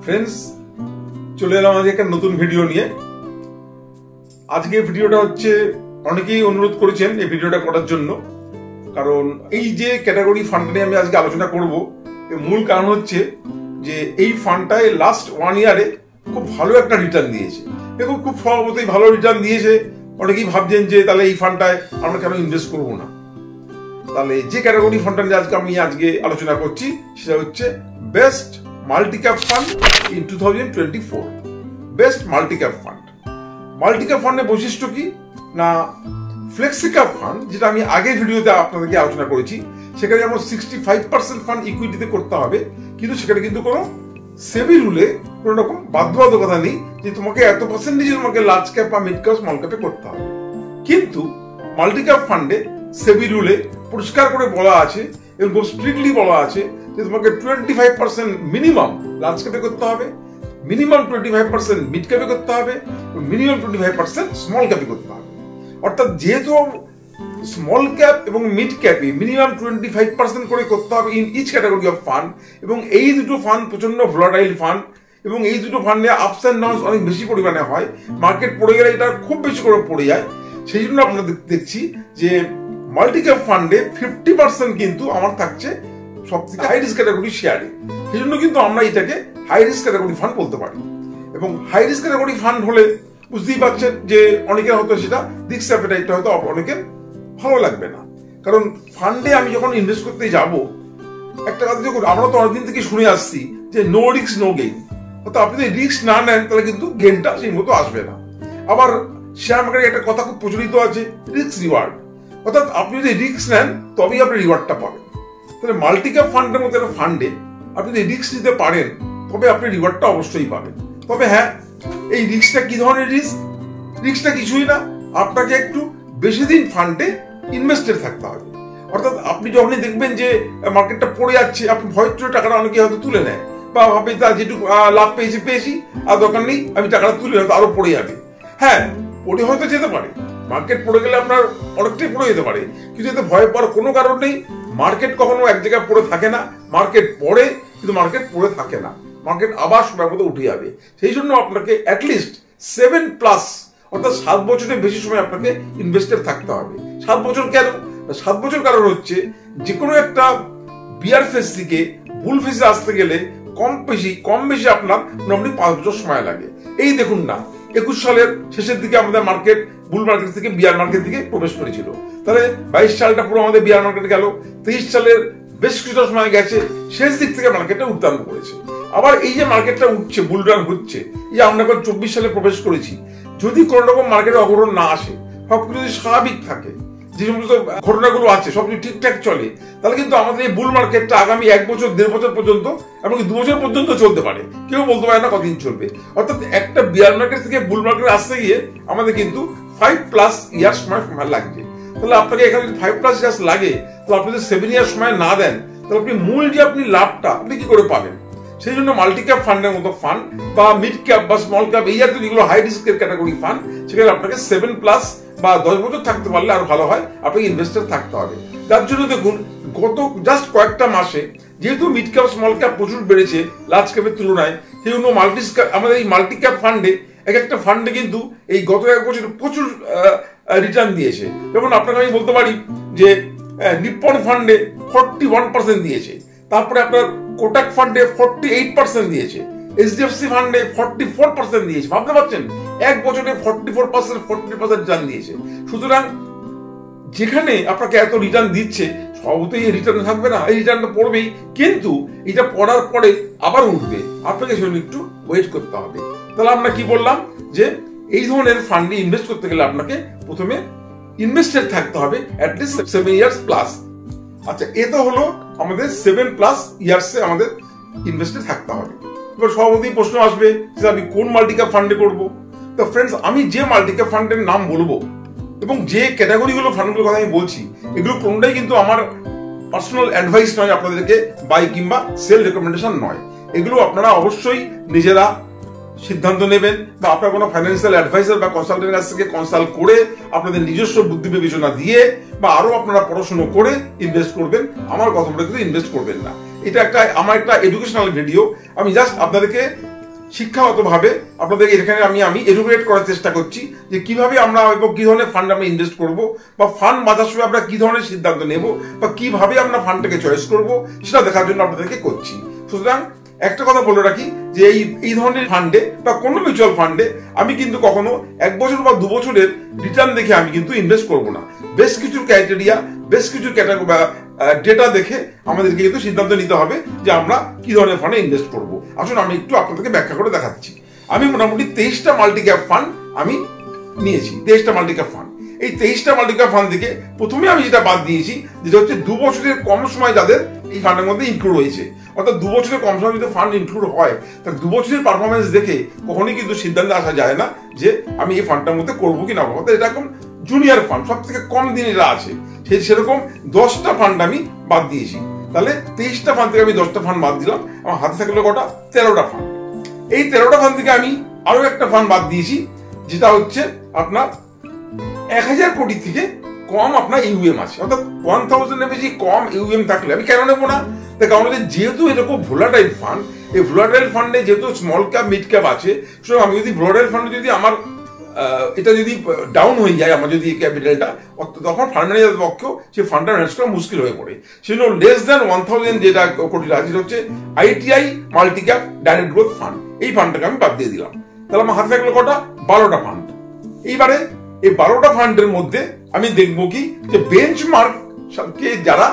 Friends, চলে এলাম আজকে একটা নতুন ভিডিও নিয়ে। আজকে ভিডিওটা হচ্ছে অনেকেই অনুরোধ করেছেন এই ভিডিওটা করার জন্য, কারণ এই যে ক্যাটাগরি ফান্ড নিয়ে আমি আজকে আলোচনা করব, এর মূল কারণ হচ্ছে যে এই ফান্ডটায় লাস্ট 1 ইয়ারে খুব ভালো একটা রিটার্ন দিয়েছে। দেখুন, খুব স্বভাবতই ভালো রিটার্ন দিয়েছে। অনেকেই ভাবছেন যে তাহলে এই ফান্ডটায় আমরা কেন ইনভেস্ট করবো না। তাহলে যে ক্যাটাগরি ফান্ডটা নিয়ে আজকে আলোচনা করছি সেটা হচ্ছে best multicap fund in 2024। Best multicap fund. Multicap ফান্ডের বৈশিষ্ট্য কি না, ফ্লেক্সিক্যাপ ফান্ড যেটা আমি আগের ভিডিওতে আপনাদেরকে আলোচনা করেছি, সেখানে যেমন 65% ফান্ড ইকুইটিতে করতে হবে, কিন্তু সেখানে কিন্তু কোনো সেবি রুলে কোনো রকম বাধ্যবাধকতা নেই যে তোমাকে এত পার্সেন্টেজ তোমাকে লার্জ ক্যাপ বা মিড ক্যাপ স্মল ক্যাপে করতে হবে। কিন্তু মাল্টিক্যাপ ফান্ডে সেবি রুলে পরিষ্কার করে বলা আছে এবং খুব স্ট্রিক্টলি বলা আছে যে তোমাকে 25% মিনিমাম লার্জ ক্যাপে করতে হবে, মিনিমাম 25% মিড ক্যাপে করতে হবে, মিনিমাম 25% স্মল ক্যাপে করতে হবে। অর্থাৎ যেহেতু স্মল ক্যাপ এবং মিড ক্যাপে মিনিমাম 25% করে করতে হবে in each category of fund, এবং এই দুটো ফান্ড প্রচন্ড ভোলাটাইল ফান্ড, এবং এই দুটো ফান্ডে আপস অ্যান্ড ডাউনস অনেক বেশি পরিমাণে হয়। মার্কেট পড়ে গেলে এটা খুব বেশি করে পড়ে যায়। সেই জন্য আমরা দেখছি যে মাল্টিক্যাপ ফান্ডে 50% কিন্তু আমার থাকছে সব থেকে হাই রিস্ক ক্যাটাগরি শেয়ারে। সেই জন্য কিন্তু আমরা এটাকে হাই রিস্ক ক্যাটাগরি ফান্ড বলতে পারি। এবং হাই রিস্ক ক্যাটাগরি ফান্ড হলে বুঝতেই পারছেন যে অনেকের হয়তো সেটা রিস্ক অ্যাপেটাইটটা হয়তো অনেকের ভালো লাগবে না। কারণ ফান্ডে আমি যখন ইনভেস্ট করতে যাব, একটা কথা দেখুন, আমরা তো অনেকদিন থেকে শুনে আসছি যে নো রিস্ক নো গেইন। অর্থাৎ আপনি যদি রিস্ক না নেন তাহলে কিন্তু গেইনটা সেই মতো আসবে না। আবার শেয়ার মার্কেটে একটা কথা খুব প্রচলিত আছে, রিস্ক রিওয়ার্ড। অর্থাৎ আপনি যদি রিস্ক নেন তবেই আপনি রিওয়ার্ডটা পাবেন। তাহলে মাল্টিক্যাপ ফান্ডের মতো একটা ফান্ডে আপনি যদি রিস্ক নিতে পারেন তবে আপনি রিওয়ার্ডটা অবশ্যই পাবেন। তবে হ্যাঁ, এই রিস্কটা কি ধরনের রিস্ক? রিস্কটা কিছুই না, আপনাকে একটু বেশি দিন ফান্ডে ইনভেস্টেড থাকতে হবে। অর্থাৎ আপনি যখনই দেখবেন যে মার্কেটটা পড়ে যাচ্ছে, আপনি ভয় চলে টাকাটা অনেকে হয়তো তুলে নেয়, বা ভাবে তার যেটুকু লাভ পেয়েছি আর দরকার নেই, আমি টাকাটা তুলে হয়তো আরো পড়ে যাবে। হ্যাঁ, পড়ে হয়তো যেতে পারে, মার্কেট পড়ে গেলে আপনার অনেকটাই পড়ে যেতে পারে, কিন্তু এতে ভয় পাওয়ার কোনো কারণ নেই। মার্কেট কখনো এক জায়গায় পড়ে থাকে না, মার্কেট পড়ে, কিন্তু মার্কেট পড়ে থাকে না, মার্কেট আবার সময় মতো উঠে যাবে। সেই জন্য আপনাকে অ্যাটলিস্ট 7+ অর্থাৎ 7 বছরের বেশি সময় আপনাকে ইনভেস্টেড থাকতে হবে। 7 বছর কেন? 7 বছর কারণ হচ্ছে যে কোনো একটা বিয়ার ফেজ থেকে বুল ফেজে আসতে গেলে কম বেশি আপনার মোটামুটি 5 বছর সময় লাগে। এই দেখুন না, 21 সালের শেষের দিকে আমাদের মার্কেট বুল মার্কেট থেকে বিয়ার মার্কেট দিকে প্রবেশ করেছিল। তাহলে 22 সালটা পুরো আমাদের বিয়ার মার্কেট গেল, 23 সালের বেশ কিছুটা সময় গেছে, শেষ দিক থেকে মার্কেটটা উত্তারণ করেছে। আবার এই যে মার্কেটটা উঠছে, বুল রান হচ্ছে, এই যে আমরা 24 সালে প্রবেশ করেছি, যদি কোন রকম মার্কেটে অঘটন না আসে, সবকিছু যদি স্বাভাবিক থাকে, যে সমস্ত ঘটনাগুলো আছে সব যদি ঠিকঠাক চলে, তাহলে কিন্তু আমাদের এই বুল মার্কেটটা আগামী 1 বছর 1.5 বছর পর্যন্ত, এমনকি 2 বছর পর্যন্ত চলতে পারে। কেউ বলতে পারে না কতদিন চলবে। অর্থাৎ একটা বিয়ার মার্কেট থেকে বুল মার্কেটে আসতে গিয়ে আমাদের কিন্তু 5+ ইয়ার সময় লাগছে। তাহলে আপনাকে এখানে 5+ ইয়ার্স লাগে, তাহলে আপনি যদি 7 ইয়ার সময় না দেন, তাহলে আপনি মূল যে আপনি লাভটা আপনি কি করে পাবেন? সেই জন্য মাল্টিক্যাপ ফান্ডের মতো ফান্ড বা মিড ক্যাপ বা স্মল ক্যাপ, এই জাতীয় যেগুলো হাই রিস্কের ক্যাটাগরি ফান্ড, সেখানে আপনাকে 7+ বা 10 বছর থাকতে পারলে আরো ভালো হয়, আপনাকে ইনভেস্টার থাকতে হবে। তার জন্য দেখুন, গত জাস্ট কয়েকটা মাসে যেহেতু মিড ক্যাপ স্মল ক্যাপ প্রচুর বেড়েছে লার্জ ক্যাপের তুলনায়, সেই জন্য আমাদের এই মাল্টিক্যাপ ফান্ডে এক একটা ফান্ডে কিন্তু এই গত 1 বছর প্রচুর রিটার্ন দিয়েছে। যেমন আপনাকে আমি বলতে পারি যে নিপ্পন ফান্ডে 41% দিয়েছে, তারপরে আপনার কোটাক ফান্ডে 48% দিয়েছে, এইচডিএফসি ফান্ডে 44% দিয়েছে। ভাবতে পারছেন, 1 বছরে 40% রিটার্ন দিয়েছে। সুতরাং যেখানে আপনাকে এত রিটার্ন দিচ্ছে, সবতেই এই রিটার্ন থাকবে না, এই রিটার্নটা পড়বেই, কিন্তু এটা পড়ার পরে আবার উঠবে, আপনাকে সেজন্য একটু ওয়েট করতে হবে। তাহলে আমরা কি বললাম যে এই ধরনের ফান্ডে ইনভেস্ট করতে গেলে আপনাকে প্রথমে ইনভেস্টেড থাকতে হবে অ্যাটলিস্ট 7 ইয়ার্স প্লাস। আচ্ছা, এ তো হলো আমাদের 7+ ইয়ার্সে আমাদের ইনভেস্টেড থাকতে হবে। এবার সভাপতি প্রশ্ন আসবে যে আমি কোন মাল্টিক্যাপ ফান্ডে করবো। তো ফ্রেন্ডস, আমি যে মাল্টিক্যাপ ফান্ডের নাম বলবো এবং যে ক্যাটাগরিগুলো ফান্ডগুলোর কথা আমি বলছি, এগুলো কোনটাই কিন্তু আমার পার্সোনাল অ্যাডভাইস নয়, আপনাদেরকে বাই কিংবা সেল রেকমেন্ডেশন নয়। এগুলো আপনারা অবশ্যই নিজেরা সিদ্ধান্ত নেবেন, বা আপনার কোনো ফাইন্যান্সিয়াল অ্যাডভাইজার বা কনসালটেন্টের কাছ থেকে কনসাল্ট করে আপনাদের নিজস্ব বুদ্ধি বিবেচনা দিয়ে বা আরো আপনারা পড়াশোনা করে ইনভেস্ট করবেন। আমার কথা বলে কিন্তু ইনভেস্ট করবেন না। এটা আমার একটা এডুকেশনাল ভিডিও। আমি জাস্ট আপনাদেরকে শিক্ষাগতভাবে আপনাদের এখানে আমি এডুকেট করার চেষ্টা করছি যে কিভাবে আমরা এবং কি ধরনের ফান্ড আমরা ইনভেস্ট করব, বা ফান্ড বাঁচার সময় আমরা কি ধরনের সিদ্ধান্ত নেব, বা কিভাবে আমরা ফান্ডটাকে চয়েস করব, সেটা দেখার জন্য আপনাদেরকে করছি। সুতরাং একটা কথা বলে রাখি যে এই ধরনের ফান্ডে বা কোনো মিউচুয়াল ফান্ডে আমি কিন্তু কখনো 1 বছর বা 2 বছরের রিটার্ন দেখে আমি কিন্তু ইনভেস্ট করব না। বেশ কিছু ক্রাইটেরিয়া, বেশ কিছু ক্যাটাগরি বা ডেটা দেখে আমাদেরকে কিন্তু সিদ্ধান্ত নিতে হবে যে আমরা কি ধরনের ফান্ডে ইনভেস্ট করব। আসলে আমি একটু আপনাদেরকে ব্যাখ্যা করে দেখাচ্ছি। আমি মোটামুটি 23টা মাল্টি ক্যাপ ফান্ড আমি নিয়েছি, 23টা মাল্টি ক্যাপ ফান্ড। এই 23টা মাল্টি ক্যাপ ফান্ড থেকে প্রথমে আমি যেটা বাদ দিয়েছি, যেটা হচ্ছে 2 বছরের কম সময় যাদের এই ফান্ডের মধ্যে ইনক্লুড হয়েছে। অর্থাৎ 2 বছরের কম সময় যদি ফান্ড ইনক্লুড হয়, তাহলে 2 বছরের পারফরমেন্স দেখে কখনোই কিন্তু সিদ্ধান্তে আসা যায় না যে আমি এই ফান্ডটার মধ্যে করবো কি না করবো। অর্থাৎ এরকম জুনিয়র ফান্ড, সব থেকে কম দিন এরা আছে, সেরকম 10টা ফান্ড আমি বাদ দিয়েছি। তাহলে 23টা ফান্ড থেকে আমি 10টা ফান্ড বাদ দিলাম, আমার হাতে থাকলো কটা? 13টা ফান্ড। এই 13টা ফান্ড থেকে আমি আরো একটা ফান্ড বাদ দিয়েছি, যেটা হচ্ছে আপনার 1000 কোটি থেকে কম আপনার ইউএম আছে। অর্থাৎ 1000 এর বেশি কম ইউএম থাকলে আমি কেন নেবো না? তার কারণ যেহেতু এরকম ভোলাটাইল ফান্ড, এই ভোলাটাইল ফান্ডে যেহেতু স্মল ক্যাপ মিড ক্যাপ আছে, সুতরাং আমি যদি ভোলাটাইল ফান্ডে যদি আমার এটা যদি ডাউন হয়ে যায়, আমার যদি ক্যাপিটালটা, তখন ফান্ড ম্যানেজারের পক্ষেও সেই ফান্ডটা ম্যানেজ করা মুশকিল হয়ে পড়ে। সেজন্য লেস দেন 1000 যেটা কোটি আছে হচ্ছে ITI multi cap direct growth fund, এই ফান্ডটাকে আমি বাদ দিয়ে দিলাম। তাহলে আমার হাতে থাকলো কটা? 12টা ফান্ড। এইবারে এই 12টা ফান্ডের মধ্যে আমি দেখবো কি যে বেঞ্চমার্ক কে যারা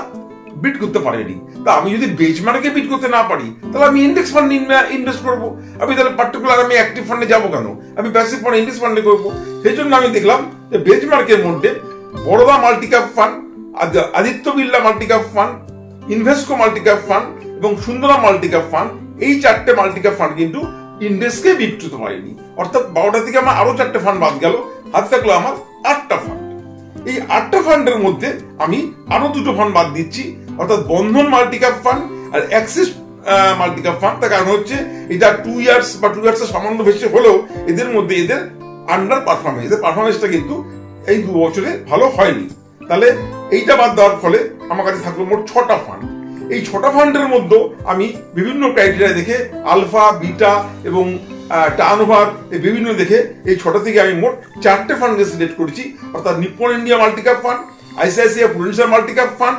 বিট করতে পারেনি। তা আমি যদি বেঞ্চমার্কে বিট করতে না পারি, তাহলে আমি ইন্ডেক্স ফান্ড ইনভেস্ট করবো। আমি তাহলে পার্টিকুলার আমি অ্যাক্টিভ ফান্ডে যাবো কেন? আমি প্যাসিভ ফান্ড ইন্ডেক্স ফান্ডে করবো। সেই জন্য আমি দেখলাম যে বেঞ্চমার্কের মধ্যে Baroda multi cap fund, Aditya Birla multi cap fund, Invesco multi cap fund এবং সুন্দরম মাল্টি ক্যাপ ফান্ড, এই 4টে মাল্টি ক্যাপ ফান্ড কিন্তু ইন্ডেক্সকে বিট করতে পারেনি। অর্থাৎ 12টা থেকে আমার আরো 4টে ফান্ড বাদ গেল, হাতে থাকলো আমার 8টা ফান্ড। এই 8টা ফান্ডের মধ্যে আমি আরো 2টো ফান্ড বাদ দিচ্ছি, অর্থাৎ বন্ধন মাল্টি ক্যাপ ফান্ড আর অ্যাক্সিস মাল্টি ক্যাপ ফান্ড। তার কারণ হচ্ছে এটা 2 ইয়ার্স বা 2 ইয়ার্সের সামান্য বেশি হলেও এদের মধ্যে এদের আন্ডার পারফরমেন্স, এদের পারফরমেন্সটা কিন্তু এই 2 বছরে ভালো হয়নি। তাহলে এইটা বাদ দেওয়ার ফলে আমার কাছে থাকলো মোট 6টা ফান্ড। এই 6টা ফান্ডের মধ্যে আমি বিভিন্ন ক্রাইটেরিয়া দেখে আলফা, বিটা এবং টার্নওভার বিভিন্ন দেখে এই 6টা থেকে আমি মোট 4টে ফান্ডকে সিলেক্ট করেছি। অর্থাৎ Nippon India multi cap fund, ICICI Prudential multi cap fund,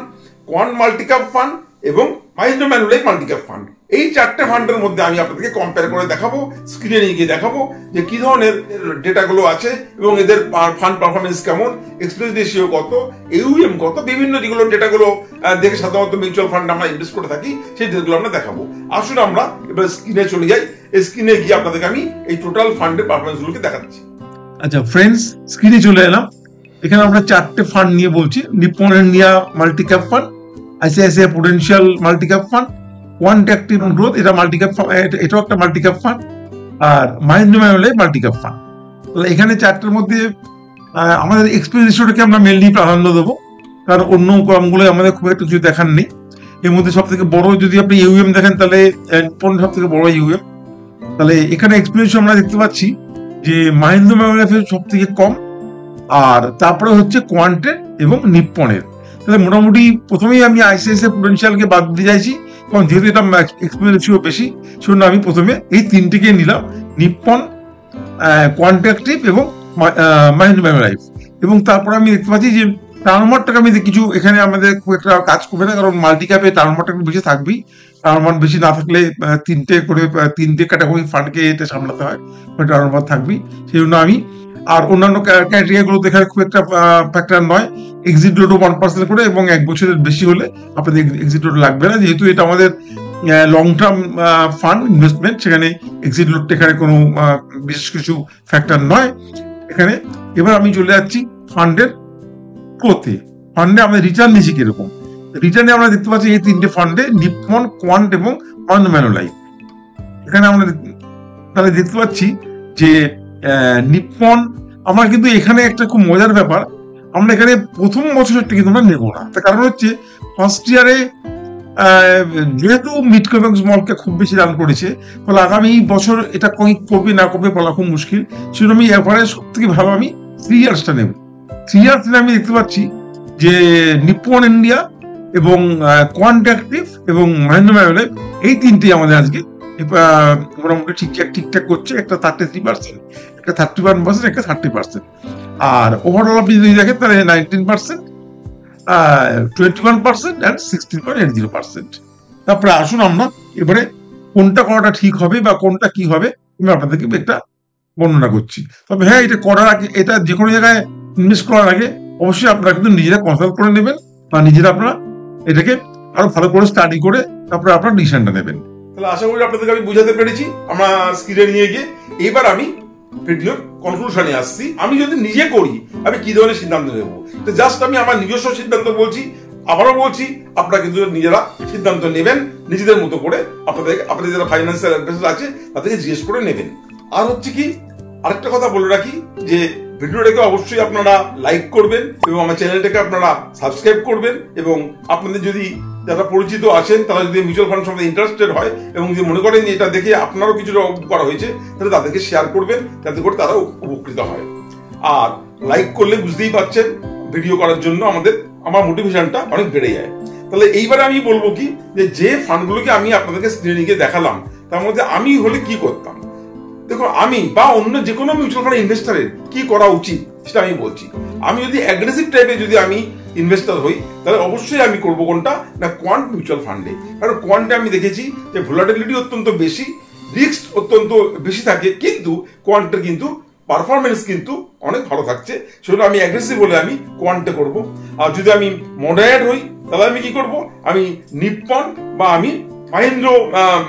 quant multi cap fund এবং মাহিন্দ্র ম্যানুলিফ মাল্টি ক্যাপ ফান্ড। এই 4টে ফান্ডের মধ্যে আমি আপনাদেরকে কম্পেয়ার করে দেখাবো, স্ক্রিনে নিয়ে গিয়ে দেখাবো যে কি ধরনের ডেটাগুলো আছে এবং এদের ফান্ড পারফরমেন্স কেমন, এক্সপেন্স রেশিও কত, ইউএম কত, বিভিন্ন যেগুলো ডেটাগুলো দেখে সাধারণত মিউচুয়াল ফান্ড আমরা ইনভেস্ট করে থাকি, সেই ডেটাগুলো আমরা দেখাবো। আসুন আমরা এবার স্ক্রিনে চলে যাই। স্ক্রিনে গিয়ে আপনাদেরকে আমি এই টোটাল ফান্ডের পারফরমেন্স গুলোকে দেখাচ্ছি। আচ্ছা ফ্রেন্ডস, স্ক্রিনে চলে এলাম। এখানে আমরা 4টে ফান্ড নিয়ে বলছি। Nippon India multi cap fund, ICICI Prudential multi cap fund, quant active growth, এটা মাল্টি ক্যাপ ফান্ড, এটাও একটা মাল্টি ক্যাপ ফান্ড, আর মাহিন্দ্র ম্যানুলিফ মাল্টি ক্যাপ ফান্ড। তাহলে এখানে 4টার মধ্যে আমাদের এক্সপেন্স রেশিওটাকে আমরা মেনলি প্রাধান্য দেবো, কারণ অন্য কলামগুলো আমাদের খুব একটা কিছু দেখার নেই। এর মধ্যে সব থেকে বড় যদি আপনি ইউএম দেখেন, তাহলে নিপ্পন সব থেকে বড় ইউএম। তাহলে এখানে এক্সপেন্স রেশিও আমরা দেখতে পাচ্ছি যে মাহিন্দ্র ম্যানুলিফের সব থেকে কম, আর তারপরে হচ্ছে কোয়ান্টের এবং নিপ্পনের। তাহলে মোটামুটি প্রথমেই আমি আইসিআইসিআই প্রুডেন্সিয়ালকে বাদ দিয়ে যাইছি, কারণ যেহেতু এটা এক্সপেন্স রেশিও বেশি, সেজন্য আমি প্রথমে এই 3টিকে নিলাম, নিপ্পন, কোয়ান্ট অ্যাক্টিভ এবং মাহিন্দ্র ম্যানুলিফ। এবং তারপরে আমি দেখতে পাচ্ছি যে টার্নওভারটাকে আমি কিছু এখানে আমাদের খুব একটা কাজ করবে না, কারণ মাল্টি ক্যাপে টার্নওভারটা বেশি থাকবেই। টার্নওভার বেশি না থাকলে 3টে ক্যাটাগরি ফান্ডকে এটা সামলাতে হয়, টার্নওভার থাকবেই। সেই জন্য আমি আর অন্যান্য ক্রাইটেরিয়াগুলো দেখার খুব একটা ফ্যাক্টর নয়। এক্সিট লোডও 1% করে এবং 1 বছরের বেশি হলে আপনাদের এক্সিট লোড লাগবে না, যেহেতু এটা আমাদের লং টার্ম ফান্ড ইনভেস্টমেন্ট, সেখানে এক্সিট লোডটা এখানে কোনো বিশেষ কিছু ফ্যাক্টর নয় এখানে। এবার আমি চলে যাচ্ছি ফান্ডের গ্রোথে। ফান্ডে আমাদের রিটার্ন নিয়েছি কিরকম। রিটার্নে আমরা দেখতে পাচ্ছি এই 3টে ফান্ডে নিপ্পন, কোয়ান্ট এবং মাহিন্দ্র ম্যানুলিফ। এখানে আমরা তাহলে দেখতে পাচ্ছি যে নিপ্পন, আমরা কিন্তু এখানে একটা খুব মজার ব্যাপার, আমরা এখানে প্রথম বছরটা কিন্তু আমরা নেবো না। তার কারণ হচ্ছে ফার্স্ট ইয়ারে যেহেতু মিড ক্যাপ এবং স্মল ক্যাপ খুব বেশি রান করেছে, ফলে আগামী বছর এটা করবে না করবে বলা খুব মুশকিল। সেজন্য আমি এভারেজ সব থেকে ভালো আমি 3 ইয়ার্সটা নেব। 3 ইয়ার্স আমি দেখতে পাচ্ছি যে নিপ্পন ইন্ডিয়া এবং কোয়ান্ট অ্যাক্টিভ এবং মাহিন্দ্র ম্যানুলিফ, এই 3টি আমাদের আজকে মোটামুটি ঠিকঠাক করছে, একটা 33%, একটা 31%, একটা 30%। আর ওভারঅল আপনি যদি দেখেন তাহলে 19%, 21% অ্যান্ড 16.80%। তারপরে আসুন আমরা এবারে কোনটা করাটা ঠিক হবে বা কোনটা কি হবে আমি আপনাদেরকে একটা বর্ণনা করছি। তবে হ্যাঁ, এটা করার আগে, এটা যে কোনো জায়গায় ইনভেস্ট করার আগে অবশ্যই আপনারা কিন্তু নিজেরা কনসাল্ট করে নেবেন বা নিজেরা আপনারা এটাকে আরো ভালো করে স্টাডি করে তারপরে আপনারা ডিসিশনটা নেবেন। তাহলে আশা করি আপনাদেরকে আমি বুঝাতে পেরেছি আমরা স্ক্রিনে নিয়ে গিয়ে। এবার আমি ভিডিওর কনক্লুশনে আসছি। আমি যদি নিজে করি আমি কি ধরনের সিদ্ধান্ত নেব, তো জাস্ট আমি আমার নিজস্ব সিদ্ধান্ত বলছি। আবারও বলছি, আপনারা কিন্তু নিজেরা সিদ্ধান্ত নেবেন নিজেদের মতো করে। আপনাদের যারা ফাইন্যান্সিয়াল অ্যাডভাইজার আছে তাদেরকে জিজ্ঞেস করে নেবেন। আর হচ্ছে কি, আরেকটা কথা বলে রাখি যে ভিডিওটাকে অবশ্যই আপনারা লাইক করবেন এবং আমার চ্যানেলটাকে আপনারা সাবস্ক্রাইব করবেন, এবং আপনাদের যদি যারা পরিচিত আছেন তারা যদি মিউচুয়াল ফান্ড সম্বন্ধে ইন্টারেস্টেড হয় এবং যদি মনে করেন যে এটা দেখে আপনারও কিছুটা করা হয়েছে, তাহলে তাদেরকে শেয়ার করবেন যাতে করে তারা উপকৃত হয়। আর লাইক করলে বুঝতেই পারছেন ভিডিও করার জন্য আমার মোটিভেশনটা অনেক বেড়ে যায়। তাহলে এইবারে আমি বলবো কি, যে ফান্ডগুলোকে আমি আপনাদেরকে স্ক্রিনে দেখালাম তার মধ্যে আমি হলে কি করতাম। দেখুন, আমি বা অন্য যে কোনো মিউচুয়াল ফান্ড ইনভেস্টারের কি করা উচিত সেটা আমি বলছি। আমি যদি অ্যাগ্রেসিভ টাইপের যদি আমি ইনভেস্টার হই তাহলে অবশ্যই আমি করবো কোনটা না, কোয়ান্ট মিউচুয়াল ফান্ডে। কারণ কোয়ান্টে আমি দেখেছি যে ভোলাটিলিটি অত্যন্ত বেশি, রিস্ক অত্যন্ত বেশি থাকে, কিন্তু কোয়ান্টের কিন্তু পারফরমেন্স কিন্তু অনেক ভালো থাকছে। সেজন্য আমি অ্যাগ্রেসিভ হলে আমি কোয়ান্টে করব। আর যদি আমি মডারেট হই তাহলে আমি কি করব, আমি নিপ্পন বা আমি মাহিন্দ্র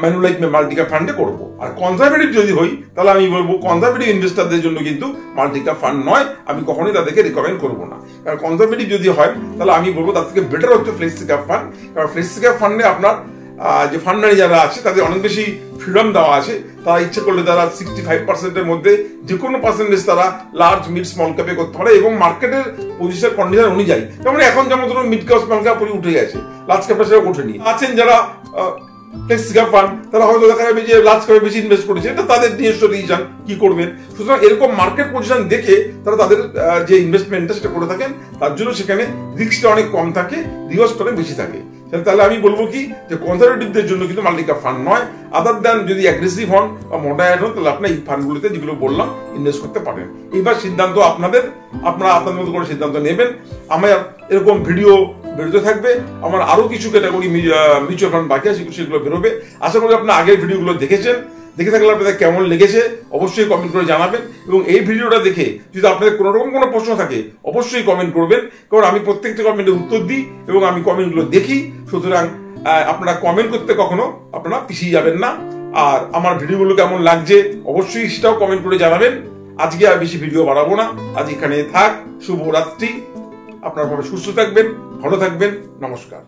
ম্যানুলাইফ মাল্টিক্যাপ ফান্ডে করবো। আর কনজারভেটিভ যদি হই তাহলে আমি বলবো কনজারভেটিভ ইনভেস্টারদের জন্য কিন্তু মাল্টিক্যাপ ফান্ড নয়, আমি কখনোই তাদেরকে রিকমেন্ড করবো না। কারণ কনজারভেটিভ যদি হয় তাহলে আমি বলবো তার থেকে বেটার হচ্ছে ফ্লেক্সিক্যাপ ফান্ড। কারণ ফ্লেক্সিক্যাপ ফান্ডে আপনার যে ফান্ড যারা আছে তাদের অনেক বেশি ফ্রিডম দেওয়া আছে। তারা ইচ্ছে করলে তারা 65%-এর মধ্যে যে কোনো পার্সেন্টেজ তারা লার্জ মিড স্মল ক্যাপে করতে পারে এবং মার্কেটের পজিশন কন্ডিশন অনুযায়ী। যেমন এখন যেমন ধরুন মিড ক্যাপ স্মল ক্যাপ উঠে গেছে, লার্জ ক্যাপটা সেটা ওঠেনি। আছেন যারা ফ্লেক্সিক্যাপ ফান্ড, তারা হয়তো দেখা যাবে যে লার্জ ক্যাপে বেশি ইনভেস্ট করেছে, এটা তাদের নিজস্ব ডিসিশন কি করবেন। সুতরাং এরকম মার্কেট পজিশন দেখে তারা তাদের যে ইনভেস্টমেন্টটা সেটা করে থাকেন, তার জন্য সেখানে রিস্কটা অনেক কম থাকে, রিওয়ার্ডটা অনেক বেশি থাকে। তাহলে আমি বলবো কি, যে কনজারভেটিভদের জন্য কিন্তু মাল্টিক্যাপ ফান্ড নয়। আদার দ্যান যদি অ্যাগ্রেসিভ হন বা মডারেট হন তাহলে আপনি এই ফান্ডগুলোতে যেগুলো বললাম ইনভেস্ট করতে পারেন। এইবার সিদ্ধান্ত আপনারা আপনাদের মতো করে সিদ্ধান্ত নেবেন। আমার এরকম ভিডিও বেরোতে থাকবে, আমার আরো কিছু ক্যাটাগরি মিউচুয়াল ফান্ড বাকি আছে, সেগুলো বেরোবে। আশা করি আপনার আগের ভিডিওগুলো দেখেছেন, দেখে থাকলে আপনাদের কেমন লেগেছে অবশ্যই কমেন্ট করে জানাবেন। এবং এই ভিডিওটা দেখে যদি আপনাদের কোনো রকম কোনো প্রশ্ন থাকে অবশ্যই কমেন্ট করবেন, কারণ আমি প্রত্যেকটা কমেন্টের উত্তর দিই এবং আমি কমেন্টগুলো দেখি। সুতরাং আপনারা কমেন্ট করতে কখনো আপনারা পিছিয়ে যাবেন না। আর আমার ভিডিওগুলো কেমন লাগছে অবশ্যই সেটাও কমেন্ট করে জানাবেন। আজকে আর বেশি ভিডিও বাড়াবো না, আজ এখানে থাক। শুভরাত্রি। আপনারা সবাই সুস্থ থাকবেন, ভালো থাকবেন। নমস্কার।